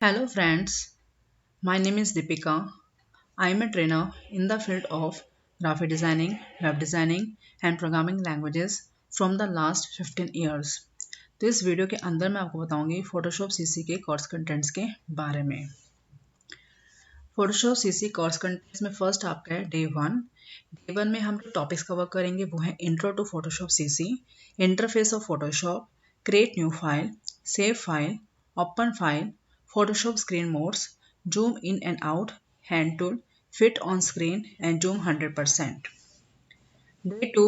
Hello friends, my name is Deepika. I am a trainer in the field of graphic designing, web designing and programming languages from the last 15 years. तो इस video के अंदर मैं आपको बताऊंगी Photoshop CC के course contents के बारे में। फोटोशॉप सीसी कोर्स कंटेंट्स में फर्स्ट आपका है डे वन में हम जो टॉपिक्स कवर करेंगे वो है intro to Photoshop CC, interface of Photoshop, create new file, save file, open file, Photoshop screen modes, zoom in and out, hand tool, fit on screen and zoom 100%. Day 2,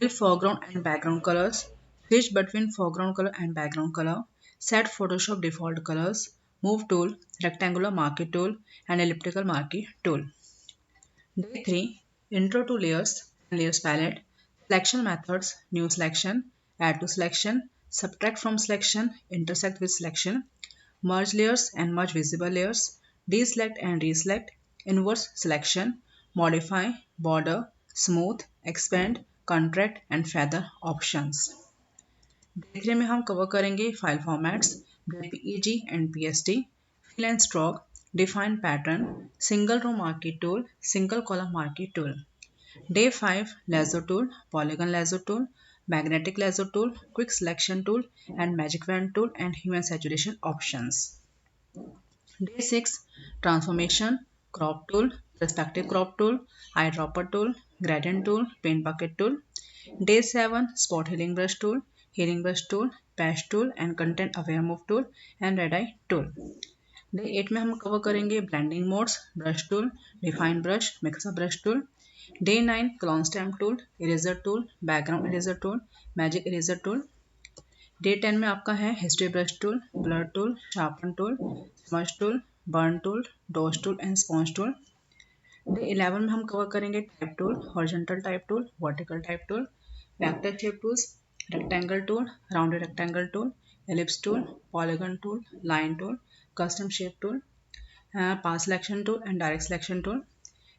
fill foreground and background colors, switch between foreground color and background color, set Photoshop default colors, move tool, rectangular marquee tool and elliptical marquee tool. Day 3, intro to layers and layers palette, selection methods, new selection, add to selection, subtract from selection, intersect with selection, merge layers and merge visible layers, deselect and reselect, inverse selection, modify, border, smooth, expand, contract and feather options. Day 3 में हम cover करेंगे file formats, JPEG and PSD, fill and stroke, define pattern, single row marquee tool, single column marquee tool. Day 5, lasso tool, polygon lasso tool, magnetic lasso tool, quick selection tool and magic wand tool and hue and saturation options. Day 6, transformation, crop tool, perspective crop tool, eyedropper tool, gradient tool, paint bucket tool. Day 7, spot healing brush tool, patch tool and content aware move tool and red eye tool. Day 8 में हम cover करेंगे blending modes, brush tool, define brush, mix up brush tool. Day 9, clone stamp tool, eraser tool, background eraser tool, magic eraser tool. Day 10 में आपका है history brush tool, blur tool, sharpen tool, smudge tool, burn tool, dodge tool and sponge tool. Day 11 में हम cover करेंगे type tool, horizontal type tool, vertical type tool, vector shape tools, rectangle tool, rounded rectangle tool, ellipse tool, polygon tool, line tool, custom shape tool, path selection tool and direct selection tool.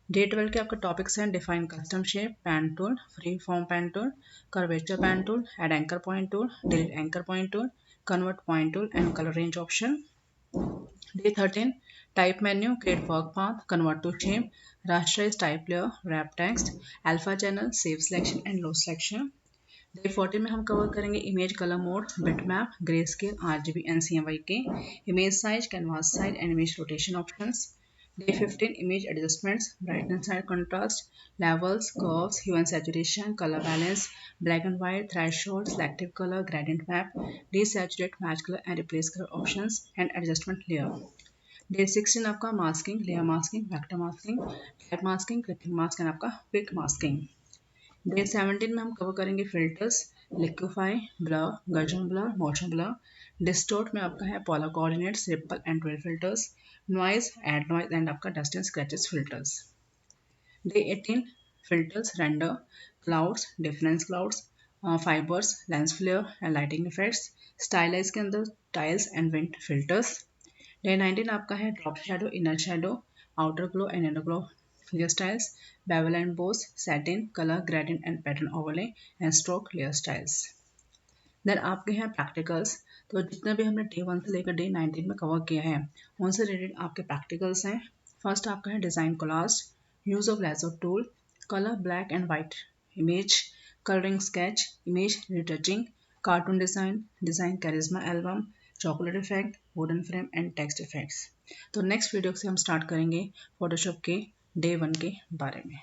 Day 12 के आपके topics हैं define custom shape, pen tool, free form pen tool, curvature pen tool, add anchor point tool, delete anchor point tool, convert point tool and colour range option. Day 13, type menu, create work path, convert to shape, rasterize type layer, warp text, alpha channel, save selection and load selection. Day 14 में हम cover करेंगे image colour mode, bitmap, grey scale, RGB and CMYK के, image size, canvas size and image rotation options. Day 15, image adjustments, brightness and contrast, levels, curves, hue and saturation, color balance, black and white, threshold, selective color, gradient map, desaturate, match color and replace color options, and adjustment layer. Day 16 आपका masking, layer masking, vector masking, type masking, clipping mask and आपका quick masking. Day 17 में हम cover करेंगे filters, liquify, blur, gaussian blur, motion blur. Distort में आपका है polar coordinates, ripple and twirl filters, noise, add noise and आपका dust and scratches filters. Day 18, filters, render, clouds, difference clouds, fibres, lens flare and lighting effects, stylize के अंदर tiles and wind filters. Day 19 आपका है drop shadow, inner shadow, outer glow and inner glow layer styles, bevel and bows, satin, color, gradient and pattern overlay and stroke layer styles. Then आपके हैं practicals. तो जितना भी हमने day 1 से लेकर डे 19 में कवर किया है उनसे रिलेटेड आपके प्रैक्टिकल्स हैं. फर्स्ट आपका है design collage, use of lasso tool, colour black and white image, colouring sketch, image retouching, cartoon design, design charisma album, chocolate effect, wooden frame and text effects. तो next video से हम start करेंगे Photoshop के day 1 के बारे में.